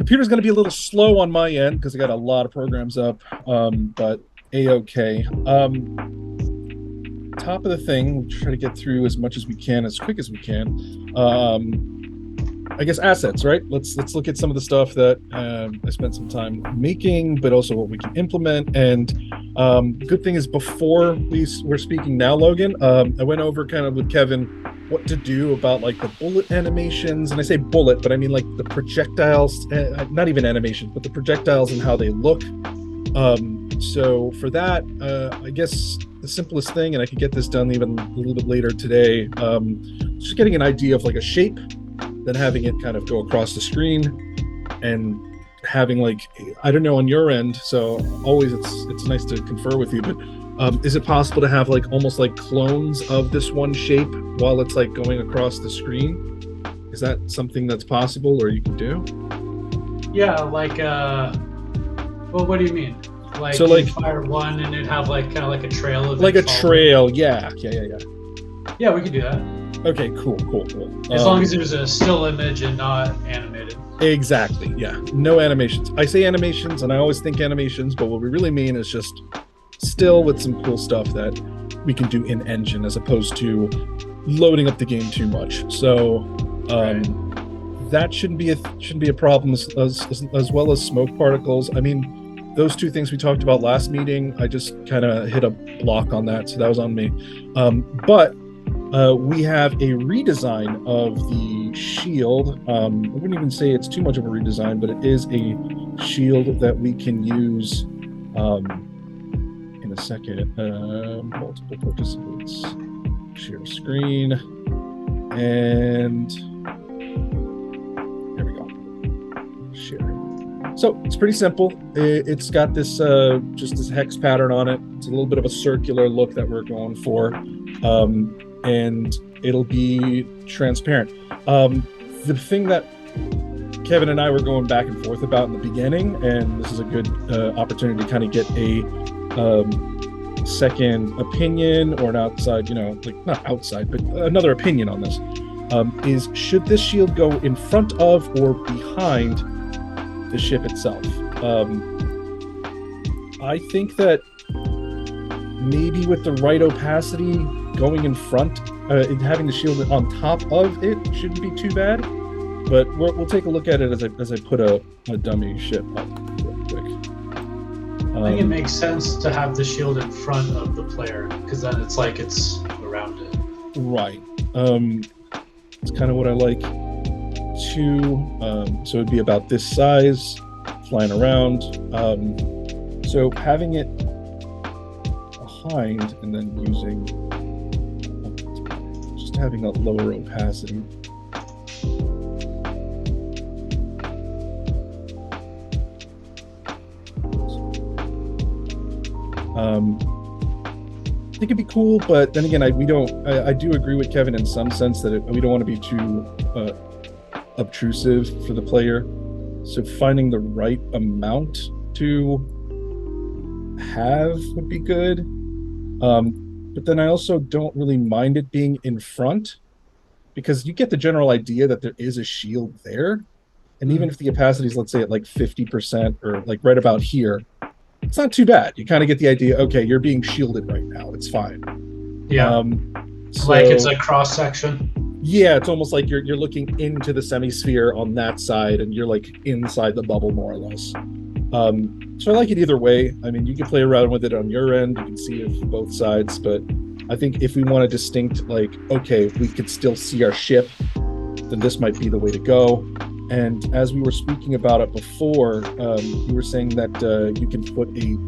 computer's going to be a little slow on my end because I got a lot of programs up, but a-okay. Top of the thing, we'll try to get through as much as we can, as quick as we can. I guess assets, right? Let's look at some of the stuff that I spent some time making, but also what we can implement. And good thing is, before we're speaking now, Logan, I went over kind of with Kevin what to do about like the bullet animations. And I say bullet, but I mean like the projectiles, not even animations, but the projectiles and how they look. So for that, I guess the simplest thing, and I could get this done even a little bit later today, just getting an idea of like a shape, then having it kind of go across the screen, and having like, I don't know on your end, so always it's nice to confer with you, but is it possible to have like almost like clones of this one shape while it's like going across the screen? Is that something that's possible or you can do? Yeah, like well, what do you mean? Like, so like fire one and it'd have like kind of like a trail of like a trail. Yeah, we could do that. Okay, cool. As long as there's a still image and not animated. Exactly, yeah. No animations. I say animations, and I always think animations, but what we really mean is just still with some cool stuff that we can do in engine, as opposed to loading up the game too much. So that shouldn't be a problem, as well as smoke particles. I mean, those two things we talked about last meeting, I just kind of hit a block on that, so that was on me. But we have a redesign of the shield. I wouldn't even say it's too much of a redesign, but it is a shield that we can use in a second. Multiple participants, share screen, and there we go. Share. So it's pretty simple. It's got this just this hex pattern on it. It's a little bit of a circular look that we're going for. And it'll be transparent. The thing that Kevin and I were going back and forth about in the beginning, and this is a good opportunity to kind of get a second opinion, or an outside, like not outside, but another opinion on this, is should this shield go in front of or behind the ship itself? I think that maybe with the right opacity, going in front, having the shield on top of it shouldn't be too bad, but we'll take a look at it as I put a dummy ship up real quick. I think it makes sense to have the shield in front of the player, because then it's like it's around it. Right. It's kind of what I like too. So it'd be about this size, flying around. So having it behind and then using having a lower opacity. I think it'd be cool, but then again, I do agree with Kevin in some sense that we don't want to be too obtrusive for the player. So finding the right amount to have would be good. But then I also don't really mind it being in front, because you get the general idea that there is a shield there. And even if the opacity is, let's say, at like 50% or like right about here, it's not too bad. You kind of get the idea, okay, you're being shielded right now. It's fine. Yeah. Like it's a cross section. Yeah, it's almost like you're looking into the semisphere on that side, and you're like inside the bubble more or less. So I like it either way. I mean, you can play around with it on your end. You can see it from both sides, but I think if we want a distinct, like, okay, we could still see our ship, then this might be the way to go. And as we were speaking about it before, you were saying that you can put a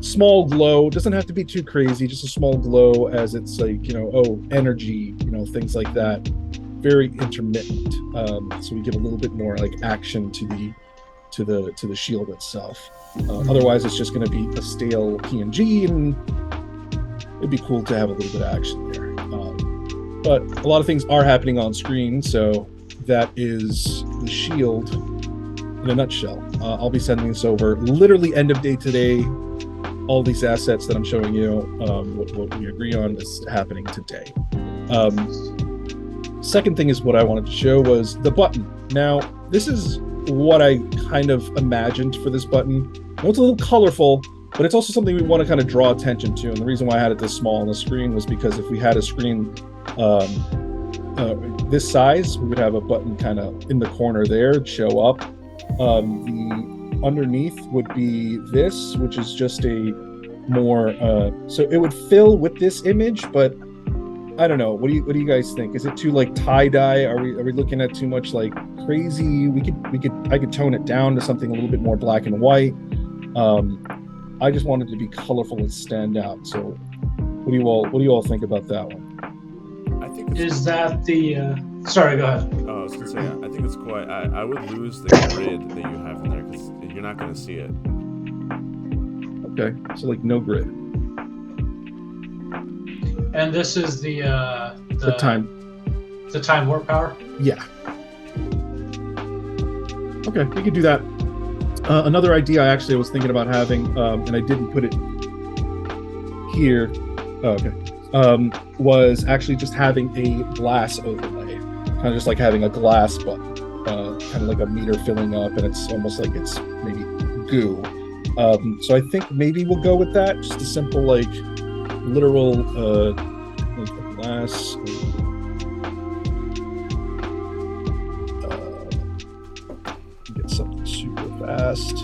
small glow. It doesn't have to be too crazy, just a small glow, as it's like, energy, things like that. Very intermittent. So we give a little bit more like action to the shield itself. Otherwise, it's just going to be a stale PNG, and it'd be cool to have a little bit of action there. But a lot of things are happening on screen, so that is the shield in a nutshell. I'll be sending this over literally end of day today. All these assets that I'm showing you, what we agree on is happening today. Second thing is what I wanted to show was the button. Now, this is what I kind of imagined for this button. It's a little colorful, but it's also something we want to kind of draw attention to. And the reason why I had it this small on the screen was because if we had a screen this size, we would have a button kind of in the corner there show up. The underneath would be this, which is just a more so it would fill with this image, but I don't know. What do you guys think? Is it too like tie-dye? Are we looking at too much like crazy? I could tone it down to something a little bit more black and white. I just wanted to be colorful and stand out. So what do you all think about that one? I think is that the sorry, go ahead. Oh, I was gonna say I think it's quite I would lose the grid that you have in there because you're not gonna see it. Okay. So like no grid. And this is the time warp power? Yeah. Okay, we could do that. Another idea I was thinking about having, and I didn't put it here, was actually just having a glass overlay. Kind of just like having a glass button, kind of like a meter filling up, and it's almost like it's maybe goo. So I think maybe we'll go with that. Just a simple like literal like a glass. Get something super fast.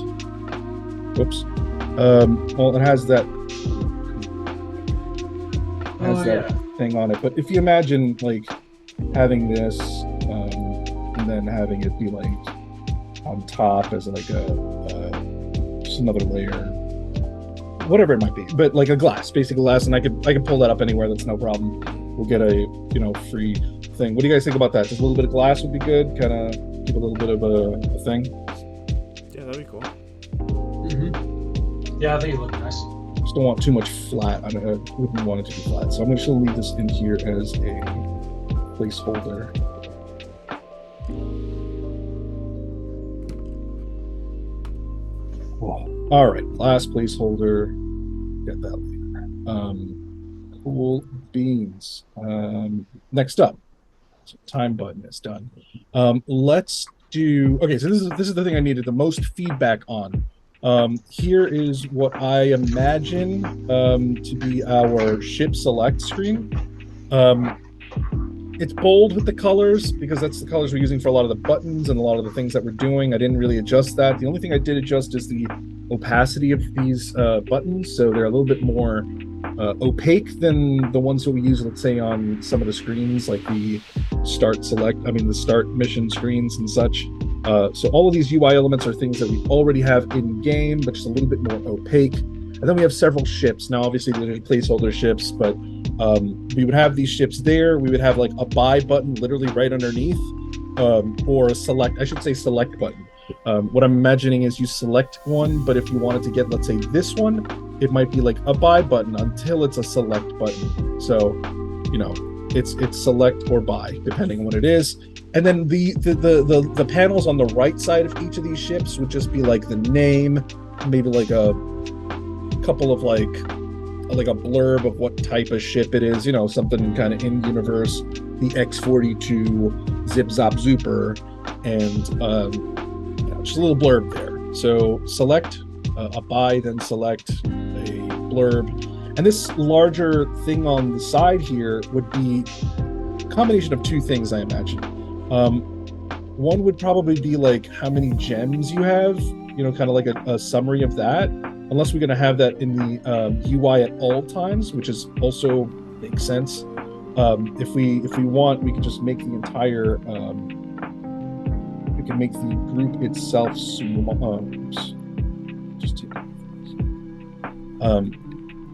Whoops. Well, it has that thing on it. But if you imagine like having this, and then having it be like on top as like just another layer, whatever it might be, but like a glass, basic glass, and I could pull that up anywhere. That's no problem. We'll get a free thing. What do you guys think about that? Just a little bit of glass would be good. Kind of give a little bit of a thing. Yeah, that'd be cool. Mm-hmm. Yeah, I think it looks nice. Just don't want too much flat. I wouldn't want it to be flat, so I'm just gonna leave this in here as a placeholder. Oh, all right, glass placeholder. Get that later. Cool beans. Next up, so time button is done. Let's do. Okay, so this is the thing I needed the most feedback on. Here is what I imagine to be our ship select screen. It's bold with the colors because that's the colors we're using for a lot of the buttons and a lot of the things that we're doing. I didn't really adjust that. The only thing I did adjust is the opacity of these buttons, so they're a little bit more opaque than the ones that we use, let's say, on some of the screens, like the the start mission screens and such. So all of these UI elements are things that we already have in game, but just a little bit more opaque. And then we have several ships. Now, obviously, they're placeholder ships, but we would have these ships there. We would have like a buy button literally right underneath, or a select button. What I'm imagining is you select one, but if you wanted to get, let's say, this one, it might be like a buy button until it's a select button. So, it's select or buy, depending on what it is. And then the panels on the right side of each of these ships would just be like the name, maybe like a couple of like a blurb of what type of ship it is, something kind of in universe, the X-42 Zip Zop Zooper, and just a little blurb there. So select a buy, then select a blurb. And this larger thing on the side here would be a combination of two things, I imagine. One would probably be like how many gems you have, kind of like a summary of that. Unless we're going to have that in the UI at all times, which is also makes sense. If we want, we can just make the entire we can make the group itself small.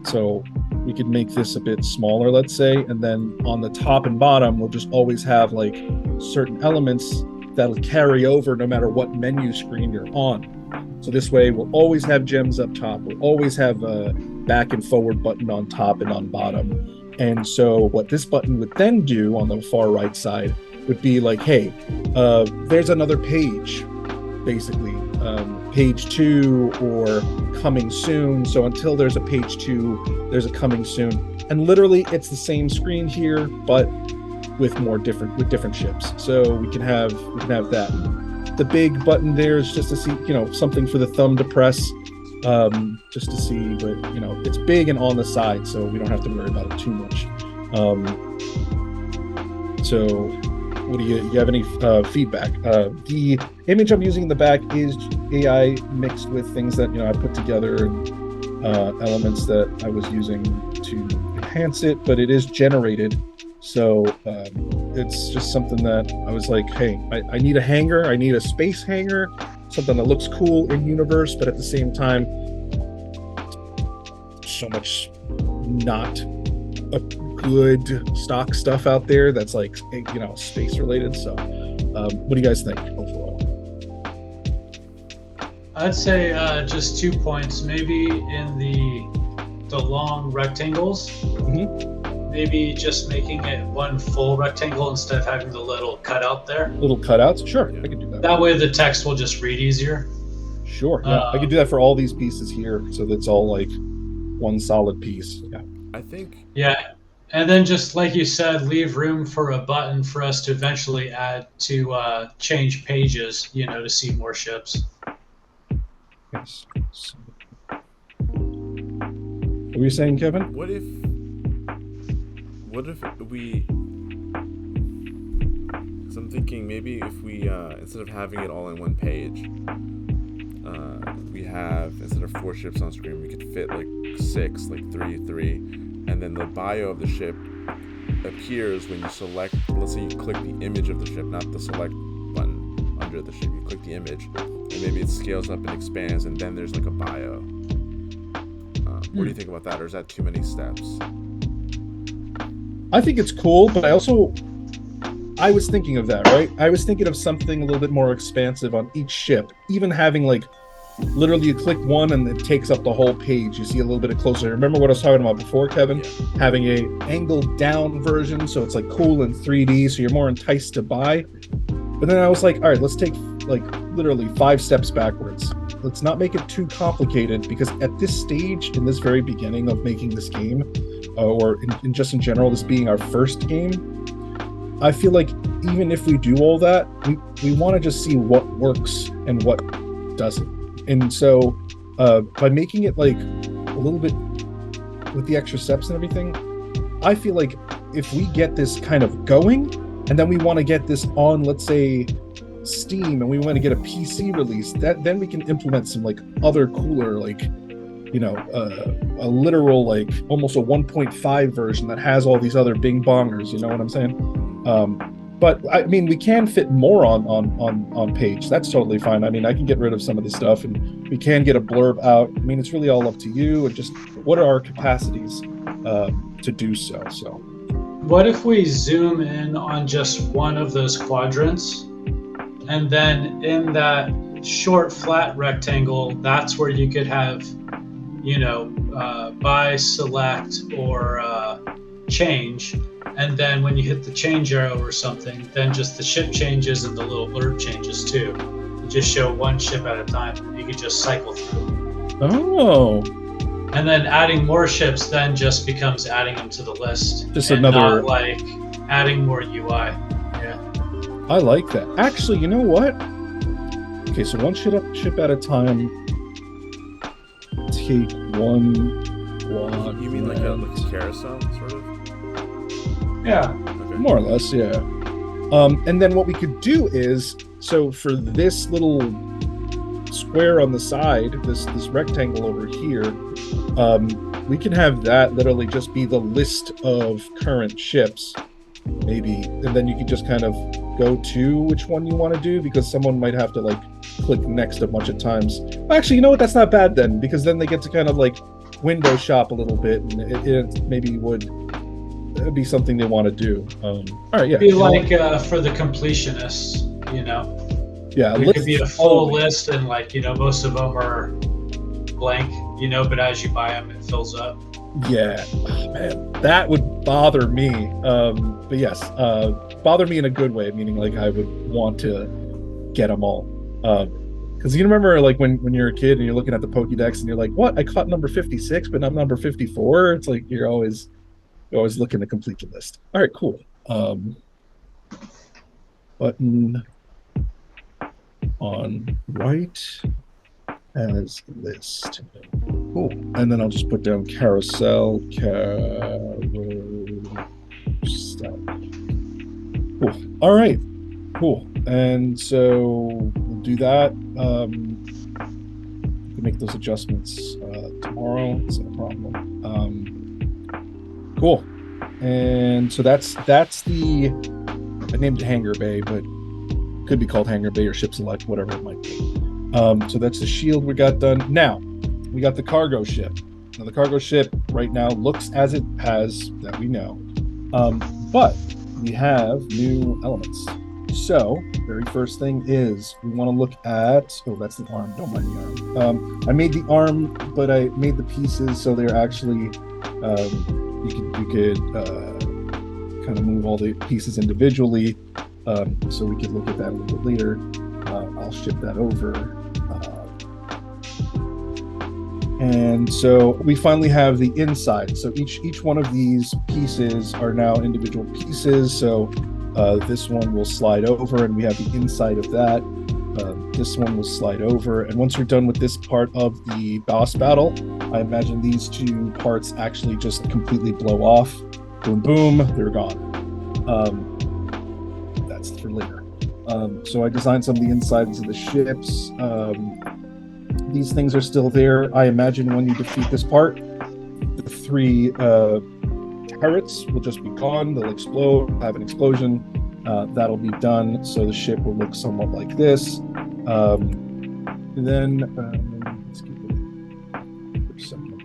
So we could make this a bit smaller, let's say, and then on the top and bottom, we'll just always have like certain elements that'll carry over no matter what menu screen you're on. So this way, we'll always have gems up top. We'll always have a back and forward button on top and on bottom. And so what this button would then do on the far right side would be like, hey, there's another page, basically. Page 2 or coming soon. So until there's a page 2, there's a coming soon. And literally, it's the same screen here, but with different ships. So we can have that. the big button there is just to see, something for the thumb to press, just to see. But it's big and on the side, so we don't have to worry about it too much. So, what do you have any feedback? The image I'm using in the back is AI mixed with things that I put together and elements that I was using to enhance it, but it is generated. So it's just something that I was like, hey, I need a hanger. I need a space hanger, something that looks cool in universe, but at the same time, so much not a good stock stuff out there that's like, space related. So what do you guys think overall? I'd say just 2 points, maybe in the long rectangles. Maybe just making it one full rectangle instead of having the little cutout there. Little cutouts? Sure, I can do that. That way the text will just read easier. Sure, yeah. I can do that for all these pieces here, so that's all like one solid piece. Yeah. I think. Yeah, and then just like you said, leave room for a button for us to eventually add to change pages, to see more ships. Yes. So, what were you saying, Kevin? What if we? Because I'm thinking maybe if we instead of having it all in one page, we have, instead of 4 ships on screen, we could fit like 6, like 3, and then the bio of the ship appears when you select. Let's say you click the image of the ship, not the select button under the ship. You click the image, and maybe it scales up and expands, and then there's like a bio. What do you think about that, or is that too many steps? I think it's cool, but I was thinking of that, right? I was thinking of something a little bit more expansive on each ship, even having like literally you click one and it takes up the whole page. You see a little bit closer. Remember what I was talking about before, Kevin? Yeah. Having a angled down version, so it's like cool in 3D, so you're more enticed to buy. But then I was like, all right, let's take like literally 5 steps backwards. Let's not make it too complicated, because at this stage, in this very beginning of making this game, or in just in general, this being our first game, I feel like even if we do all that, we want to just see what works and what doesn't. And so by making it like a little bit with the extra steps and everything, I feel like if we get this kind of going, and then we want to get this on, let's say, Steam, and we want to get a PC release, then we can implement some like other cooler, like a literal, like almost a 1.5 version that has all these other bing bongers. You know what I'm saying? But I mean, we can fit more on page. That's totally fine. I mean, I can get rid of some of the stuff, and we can get a blurb out. I mean, it's really all up to you, and just what are our capacities to do so. So, what if we zoom in on just one of those quadrants, and then in that short flat rectangle, that's where you could have, buy, select, or change. And then when you hit the change arrow or something, then just the ship changes and the little blurb changes too. You just show one ship at a time. You can just cycle through. Oh. And then adding more ships then just becomes adding them to the list. Just another, not like adding more UI. Yeah. I like that. Actually, you know what? Okay, so one ship at a time. Take one block. You mean like a carousel, sort of? Yeah. Okay. More or less, yeah. And then what we could do is, so for this little square on the side, this rectangle over here, we can have that literally just be the list of current ships, maybe, and then you can just kind of go to which one you want to do, because someone might have to like click next a bunch of times. Actually, you know what? That's not bad then, because then they get to kind of like window shop a little bit, and it maybe would be something they want to do. All right, yeah. Be like for the completionists, Yeah, it could be a full list, and like most of them are blank, but as you buy them, it fills up. Yeah, oh, man, that would bother me. But yes, bother me in a good way, meaning like I would want to get them all. Because you remember, like when you're a kid and you're looking at the Pokédex and you're like, "What? I caught number 56, but I'm number 54." It's like you're always looking to complete the list. All right, cool. Button. on right as list. Cool. And then I'll just put down carousel. Cool. All right. Cool. And so we'll do that. We can make those adjustments tomorrow. It's no problem. Cool. And so that's the, I named it Hangar Bay, but could be called Hangar Bay or Ship Select, whatever it might be. So that's the shield we got done. Now we got the cargo ship. Now the cargo ship right now looks as it has that we know, but we have new elements. So very first thing is we want to look at, oh, that's the arm, don't mind the arm. I made the arm, but I made the pieces so they're actually, you could kind of move all the pieces individually, so we could look at that a little bit later. I'll ship that over. And so we finally have the inside. So each one of these pieces are now individual pieces. So this one will slide over and we have the inside of that. This one will slide over. And once you're done with this part of the boss battle, I imagine these two parts actually just completely blow off. Boom, boom, they're gone. That's for later. So I designed some of the insides of the ships. These things are still there. I imagine when you defeat this part, the three turrets will just be gone. They'll explode, have an explosion. That'll be done. So the ship will look somewhat like this. Then let's keep it for a second.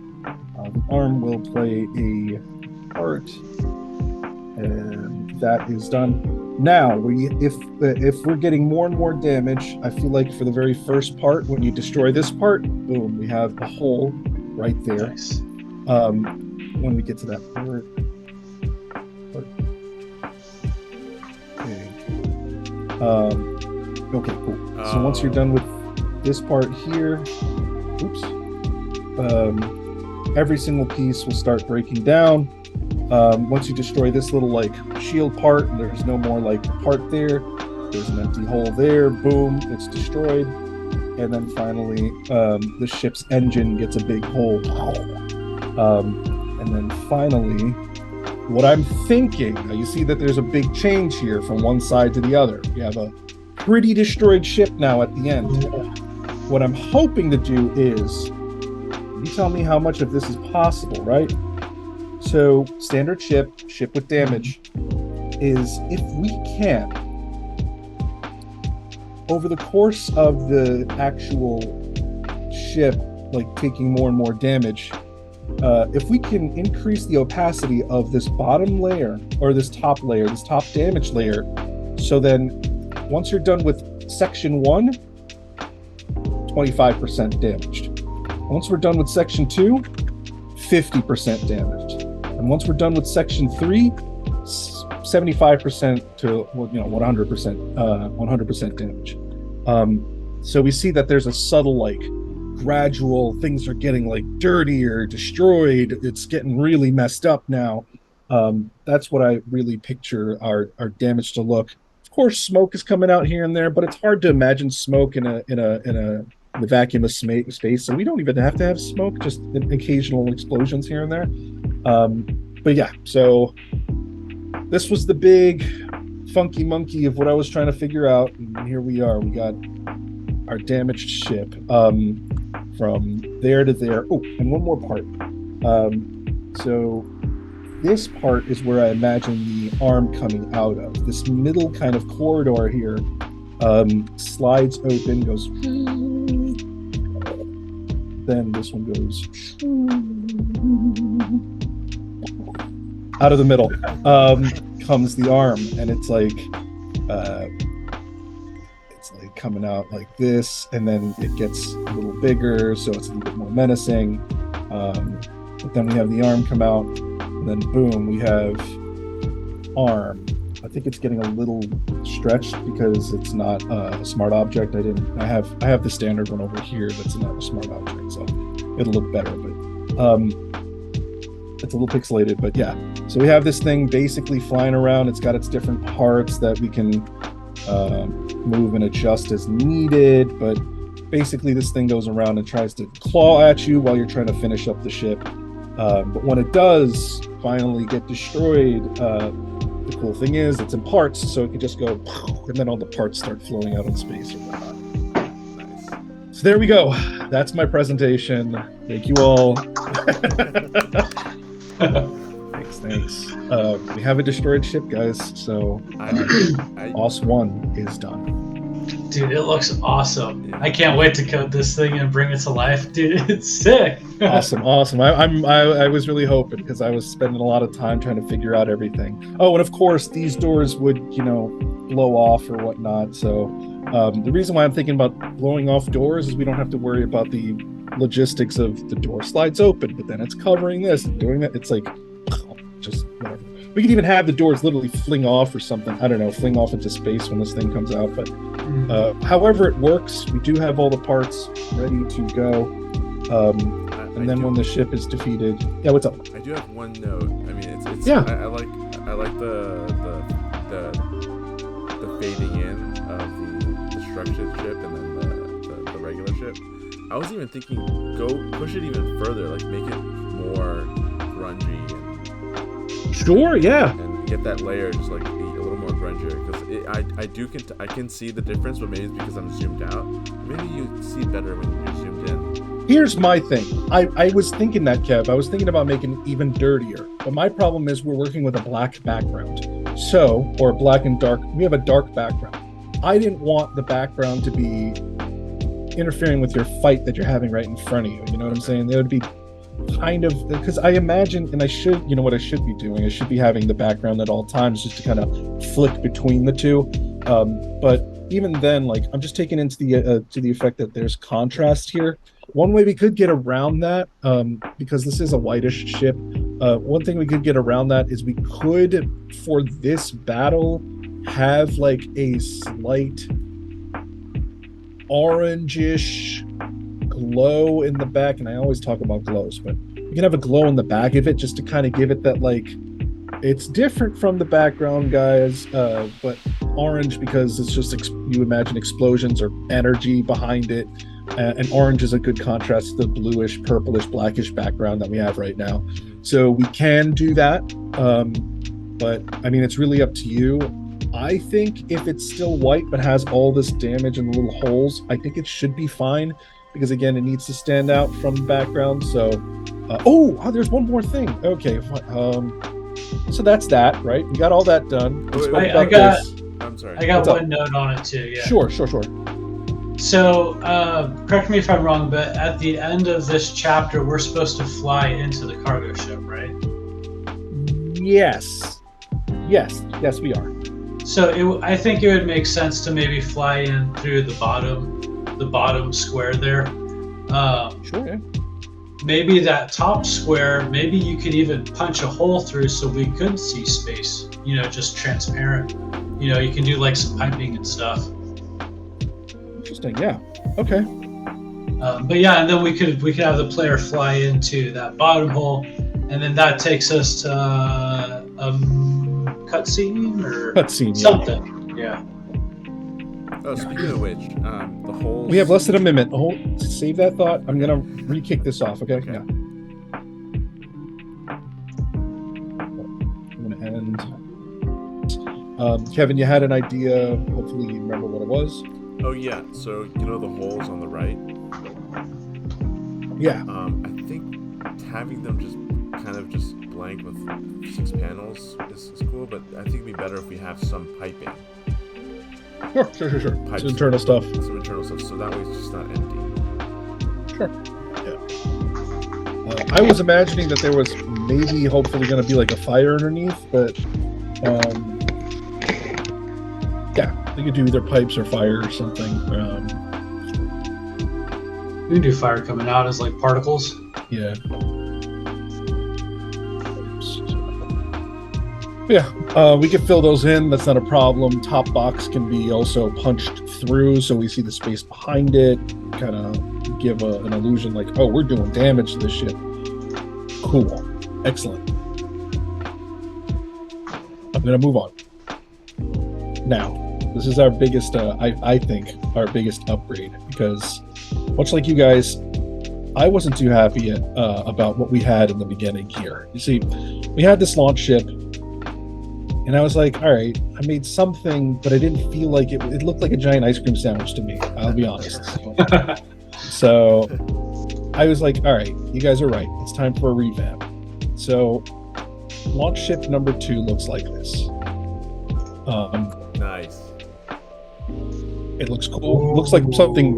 The arm will play a part, and that is done. Now, if we're getting more and more damage, I feel like for the very first part, when you destroy this part, boom, we have a hole right there. Nice. When we get to that part. Okay, cool. So once you're done with this part here, oops, every single piece will start breaking down. Once you destroy this little like shield part, there's no more like part there. There's an empty hole there. Boom, it's destroyed. And then finally, the ship's engine gets a big hole. And then finally, what I'm thinking, now you see that there's a big change here from one side to the other. You have a pretty destroyed ship now at the end. What I'm hoping to do is, you tell me how much of this is possible, right? So standard ship with damage, is if we can, over the course of the actual ship, like taking more and more damage, if we can increase the opacity of this bottom layer, or this top layer, this top damage layer, so then once you're done with section 1, 25% damaged. Once we're done with section 2, 50% damaged. And once we're done with section 3, 75% to 100% damage. So we see that there's a subtle, like, gradual, things are getting like dirtier, destroyed. It's getting really messed up now. That's what I really picture our damage to look. Of course, smoke is coming out here and there, but it's hard to imagine smoke in a vacuumous space. So we don't even have to have smoke, just occasional explosions here and there. But yeah, so this was the big funky monkey of what I was trying to figure out, and here we are. We got our damaged ship from there to there. Oh, and one more part. So this part is where I imagine the arm coming out of. This middle kind of corridor here slides open, goes, then this one goes out of the middle, comes the arm, and it's like coming out like this, and then it gets a little bigger, so it's a little bit more menacing. But then we have the arm come out, and then boom, we have arm. I think it's getting a little stretched because it's not a smart object. I have the standard one over here that's not a smart object, so it'll look better, but it's a little pixelated. But yeah, so we have this thing basically flying around. It's got its different parts that we can move and adjust as needed, but basically this thing goes around and tries to claw at you while you're trying to finish up the ship. But when it does finally get destroyed, the cool thing is it's in parts, so it could just go, and then all the parts start flowing out in space or whatnot. So there we go. That's my presentation. Thank you all. Thanks. We have a destroyed ship, guys. So OS 1 is done. Dude, it looks awesome. I can't wait to code this thing and bring it to life. Dude, it's sick. Awesome. I was really hoping, because I was spending a lot of time trying to figure out everything. Oh, and of course these doors would, blow off or whatnot. So the reason why I'm thinking about blowing off doors is we don't have to worry about the logistics of the door slides open, but then it's covering this and doing that. It's like, just whatever. We could even have the doors literally fling off or something. I don't know, fling off into space when this thing comes out. But however it works, we do have all the parts ready to go. And then when the ship is defeated, yeah, what's up? I do have one note. I mean, it's yeah. I like the fading in of the destructive ship and then the regular ship. I was even thinking, go push it even further, like make it more grungy. Sure, yeah. And get that layer just like a little more grungier, because I can see the difference, but maybe it's because I'm zoomed out. Maybe you see better when you're zoomed in. Here's my thing. I was thinking that, Kev. I was thinking about making it even dirtier. But my problem is we're working with a black background. Or black and dark. We have a dark background. I didn't want the background to be interfering with your fight that you're having right in front of you. You know what I'm saying? It would be kind of, because I imagine, and I should, what I should be doing, I should be having the background at all times just to kind of flick between the two. But even then, like, I'm just taking into the effect that there's contrast here. One way we could get around that, because this is a whitish ship, one thing we could get around that is we could, for this battle, have like a slight orangish glow in the back. And I always talk about glows, but we can have a glow in the back of it just to kind of give it that, like, it's different from the background, guys, but orange because it's just you imagine explosions or energy behind it, and orange is a good contrast to the bluish, purplish, blackish background that we have right now. So we can do that, but I mean, it's really up to you. I think if it's still white but has all this damage and the little holes, I think it should be fine, because again, it needs to stand out from the background. So there's one more thing. Okay, so that's that, right? We got all that done. I'm sorry. I got one note on it too. Yeah. Sure. So, correct me if I'm wrong, but at the end of this chapter, we're supposed to fly into the cargo ship, right? Yes, we are. So I think it would make sense to maybe fly in through the bottom square there. Sure. Yeah. Maybe that top square, maybe you could even punch a hole through so we could see space, just transparent. You can do like some piping and stuff. Interesting, yeah. Okay. But yeah, and then we could have the player fly into that bottom hole, and then that takes us to cutscene or something. Yeah. Oh, speaking of which, the holes. We have less than a minute. Save that thought. I'm gonna re-kick this off. Okay. Yeah. I'm gonna end. Kevin, you had an idea. Hopefully, you remember what it was. Oh yeah. So the holes on the right. Yeah. I think having them just blank with 6 panels is cool, but I think it'd be better if we have some piping. Sure. Some internal stuff. So that way it's just not empty. Sure. Yeah. I was imagining that there was maybe, hopefully, going to be like a fire underneath, but yeah, we could do either pipes or fire or something. We can do fire coming out as like particles. Yeah. Yeah, we can fill those in. That's not a problem. Top box can be also punched through, so we see the space behind it. Kind of give an illusion like, oh, we're doing damage to this ship. Cool. Excellent. I'm going to move on. Now, This is our biggest, I think, our biggest upgrade, because much like you guys, I wasn't too happy about what we had in the beginning here. You see, we had this launch ship, and I was like, all right, I made something, but I didn't feel like it. It looked like a giant ice cream sandwich to me, I'll be honest. So I was like, all right, you guys are right. It's time for a revamp. So launch ship number 2 looks like this. Nice. It looks cool. It looks like something,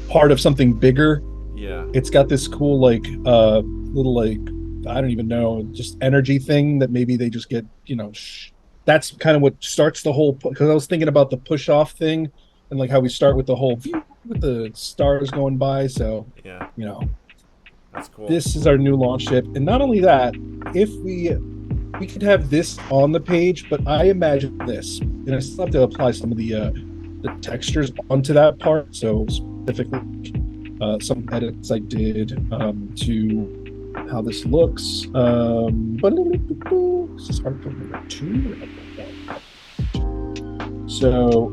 part of something bigger. Yeah. It's got this cool, like, little, like, I don't even know, just energy thing that maybe they just get, that's kind of what starts the whole, because I was thinking about the push off thing and like how we start with the whole with the stars going by. So, yeah, that's cool. This is our new launch ship. And not only that, if we could have this on the page, but I imagine this, and I still have to apply some of the textures onto that part. So specifically, some edits I did to how this looks. This is hard for number 2. So,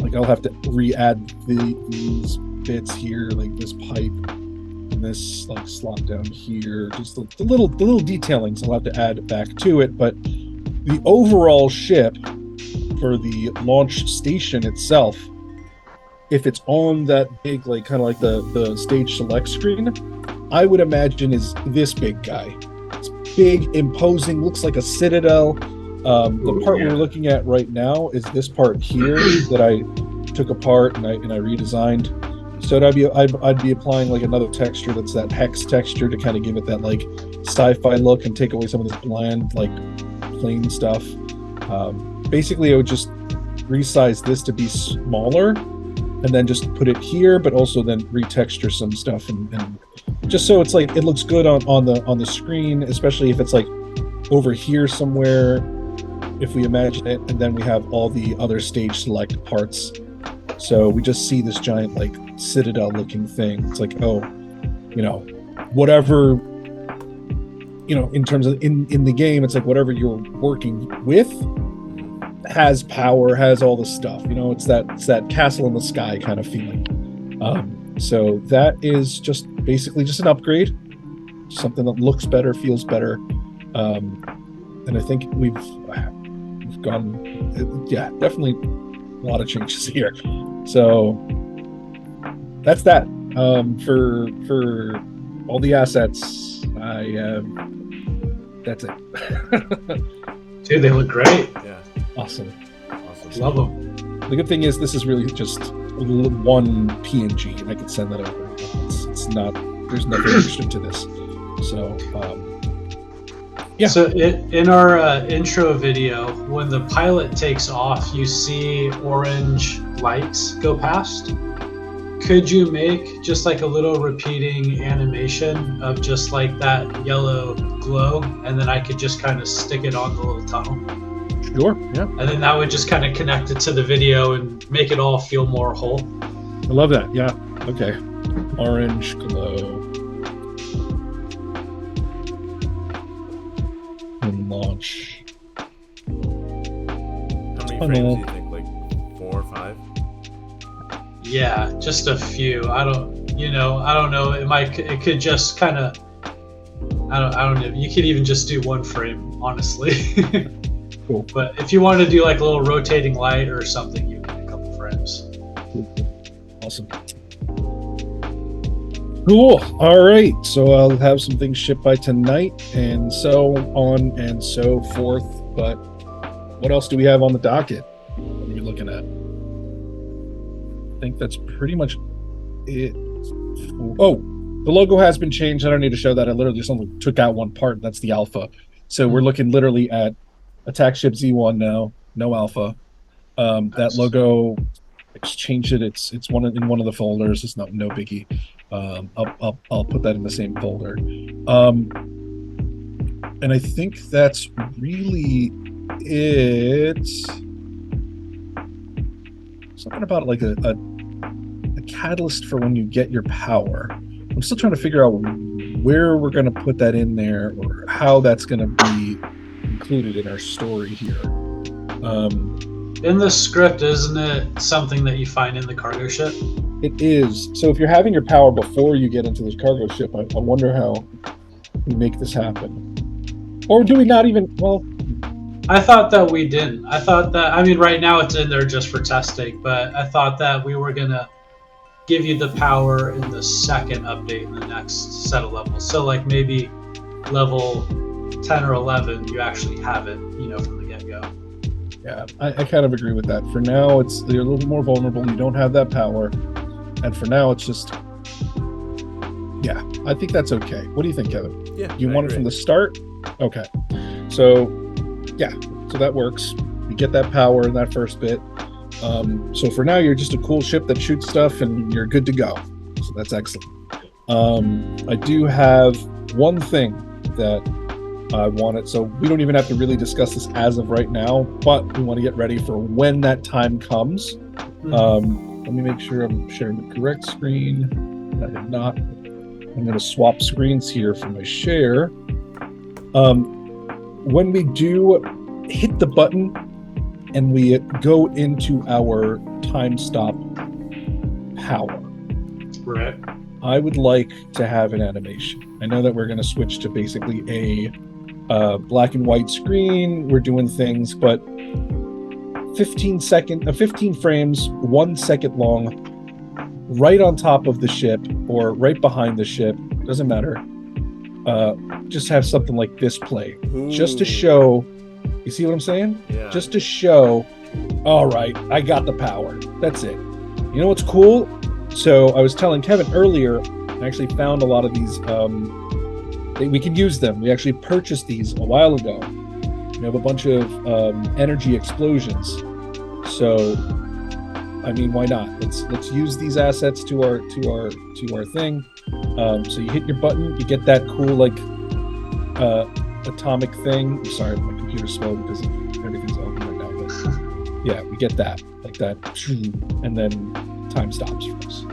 like, I'll have to re-add these bits here, like this pipe and this like slot down here. Just the little detailings I'll have to add back to it. But the overall ship for the launch station itself, if it's on that big, like, kind of like the stage select screen, I would imagine is this big guy. It's big, imposing, looks like a citadel. The part we're looking at right now is this part here that I took apart and I redesigned. So I'd be applying like another texture that's that hex texture to kind of give it that like sci-fi look and take away some of this bland, like, plain stuff. Basically, I would just resize this to be smaller and then just put it here, but also then retexture some stuff and just so it's like it looks good on the screen, especially if it's like over here somewhere, if we imagine it, and then we have all the other stage select parts. So we just see this giant, like, citadel looking thing. It's like, oh, whatever, in terms of in the game, it's like whatever you're working with has power, has all this stuff. It's that castle in the sky kind of feeling. So that is just basically just an upgrade, something that looks better, feels better, and I think we've gone, definitely a lot of changes here. So that's that. For all the assets, that's it. Dude, they look great. Yeah. Awesome. Love them. The good thing is this is really just one PNG, and I can send that over. It's not, there's nothing extra to this. So, yeah. So in our intro video, when the pilot takes off, you see orange lights go past. Could you make just like a little repeating animation of just like that yellow glow, and then I could just kind of stick it on the little tunnel? Sure, yeah. And then that would just kind of connect it to the video and make it all feel more whole. I love that, yeah. Okay. Orange glow. And launch. How many frames do you think? Like 4 or 5? Yeah, just a few. I don't know. It could just kind of, I don't know. You could even just do 1 frame, honestly. Cool. But if you want to do like a little rotating light or something, you need a couple frames. Awesome. Cool. All right. So I'll have some things shipped by tonight, and so on and so forth. But what else do we have on the docket? What are we looking at? I think that's pretty much it. Oh, the logo has been changed. I don't need to show that. I literally just only took out one part. That's the alpha. So we're looking literally at Attack Ship Z1 now, no alpha. That logo, I just changed it. It's in one of the folders. It's no biggie. I'll put that in the same folder. And I think that's really it. Something about like a catalyst for when you get your power. I'm still trying to figure out where we're going to put that in there, or how that's going to be included in our story here. In the script, isn't it something that you find in the cargo ship? It is. So if you're having your power before you get into this cargo ship, I wonder how we make this happen. Or do we not even? Well, I thought that we didn't. I thought that, I mean, right now it's in there just for testing, but I thought that we were going to give you the power in the second update in the next set of levels. So, like, maybe level 10 or 11, you actually have it, from the get-go. yeah, I kind of agree with that. For now, you're a little more vulnerable. You don't have that power. And for now, it's just, yeah, I think that's okay. What do you think, Kevin? Yeah. You I want it agree. from the start? Okay. So, yeah, so that works. You get that power in that first bit. So for now, you're just a cool ship that shoots stuff and you're good to go. So that's excellent. I do have one thing that I wanted. So we don't even have to really discuss this as of right now, but we want to get ready for when that time comes. Let me make sure I'm sharing the correct screen. I did not. I'm going to swap screens here for my share. When we do hit the button and we go into our time stop power, Right. I would like to have an animation. I know that we're going to switch to basically a black and white screen. We're doing things, but 15 frames, 1 second long, right on top of the ship or right behind the ship, doesn't matter. Just have something like this play, just to show. You see what I'm saying? Yeah. Just to show, all right, I got the power. That's it. You know what's cool? So I was telling Kevin earlier, I actually found a lot of these. We can use them. We actually purchased these a while ago. We have a bunch of energy explosions. So, I mean, why not? Let's use these assets to our thing. So you hit your button, you get that cool atomic thing. I'm sorry, my computer's slow because everything's open right now. But yeah, we get that like that, and then time stops for us.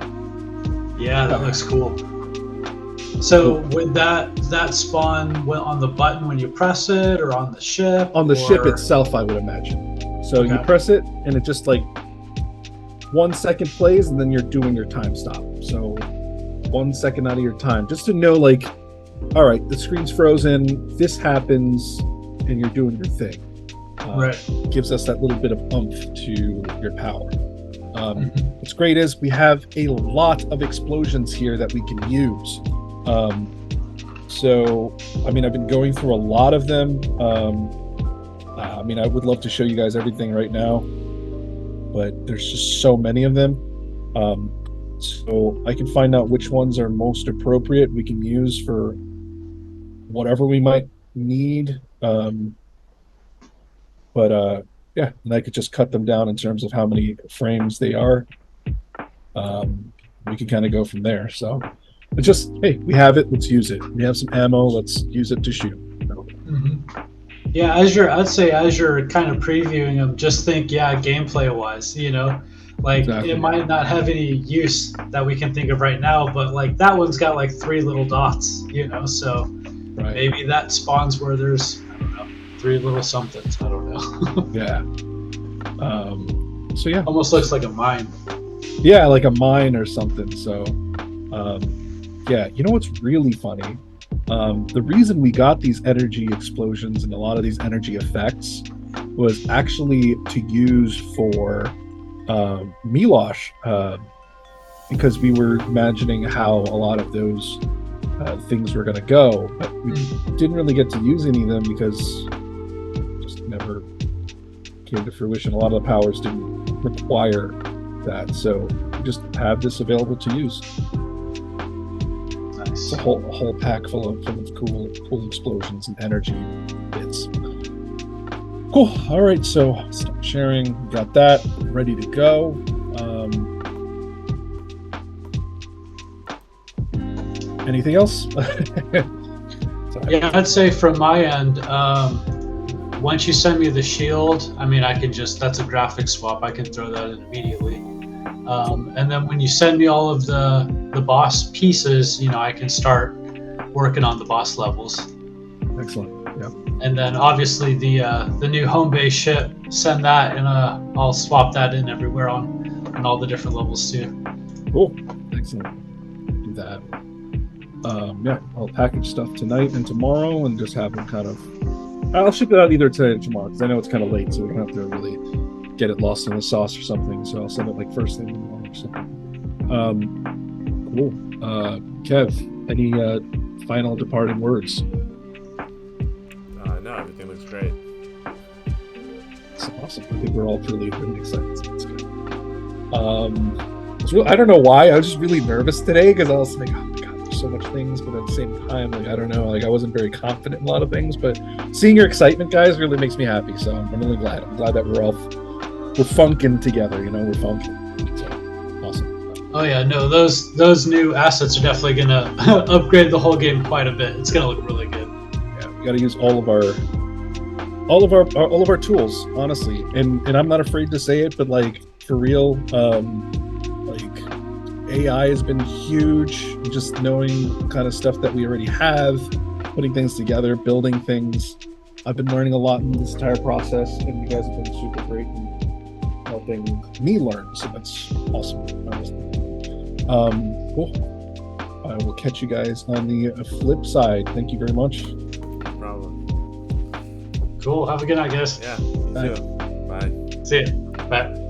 Yeah, that looks cool. So would that spawn on the button when you press it, or on the ship? On the ship itself, I would imagine. So you press it, and it just 1 second plays, and then you're doing your time stop. So 1 second out of your time, just to know, all right, the screen's frozen, this happens, and you're doing your thing. Right. Gives us that little bit of oomph to your power. What's great is we have a lot of explosions here that we can use. So, I mean, I've been going through a lot of them. I mean, I would love to show you guys everything right now, but there's just so many of them. So I can find out which ones are most appropriate we can use for whatever we might need. Yeah, and I could just cut them down in terms of how many frames they are. We can kind of go from there. So it's just, hey, we have it, let's use it. We have some ammo, let's use it to shoot. Yeah, as you're kind of previewing them, just think, gameplay wise, exactly. It might not have any use that we can think of right now, but that one's got 3 little dots, so right. Maybe that spawns where there's, I don't know, 3 little somethings, I don't know. Yeah. So yeah. Almost looks like a mine. Yeah, like a mine or something. So yeah, you know what's really funny? The reason we got these energy explosions and a lot of these energy effects was actually to use for Milosh, because we were imagining how a lot of those things were going to go, but we didn't really get to use any of them because it just never came to fruition. A lot of the powers didn't require that, so we just have this available to use. It's a whole pack full of cool explosions and energy bits. Cool. All right, so stop sharing. Got that ready to go. Anything else? Yeah, I'd say from my end, once you send me the shield, I mean, that's a graphic swap. I can throw that in immediately. And then when you send me all of the boss pieces, I can start working on the boss levels. Excellent. Yeah. And then obviously the new home base ship, send that, and I'll swap that in everywhere on all the different levels too. Cool. Excellent. Do that. Yeah, I'll package stuff tonight and tomorrow and just have them kind of. I'll ship it out either today or tomorrow because I know it's kind of late, so we don't have to really get it lost in the sauce or something. So I'll send it like first thing in the morning or something. Cool. Kev, any final departing words? No, everything looks great. That's awesome. I think we're all really excited. So that's good. I don't know why. I was just really nervous today because I was like, oh my god, there's so much things, but at the same time, like I don't know, like I wasn't very confident in a lot of things. But seeing your excitement, guys, really makes me happy. So I'm really glad. I'm glad that we're funking together. You know, we're funking. So awesome. Oh yeah, no, those new assets are definitely gonna upgrade the whole game quite a bit. It's gonna look really good. Yeah, we got to use all of our tools, honestly. And I'm not afraid to say it, but like for real, like AI has been huge. Just knowing kind of stuff that we already have, putting things together, building things. I've been learning a lot in this entire process, and you guys have been super great in helping me learn. So that's awesome, honestly. Cool. I will catch you guys on the flip side. Thank you very much. No problem. Cool. Have a good night, guys. Yeah, you too. Bye. See ya. Bye.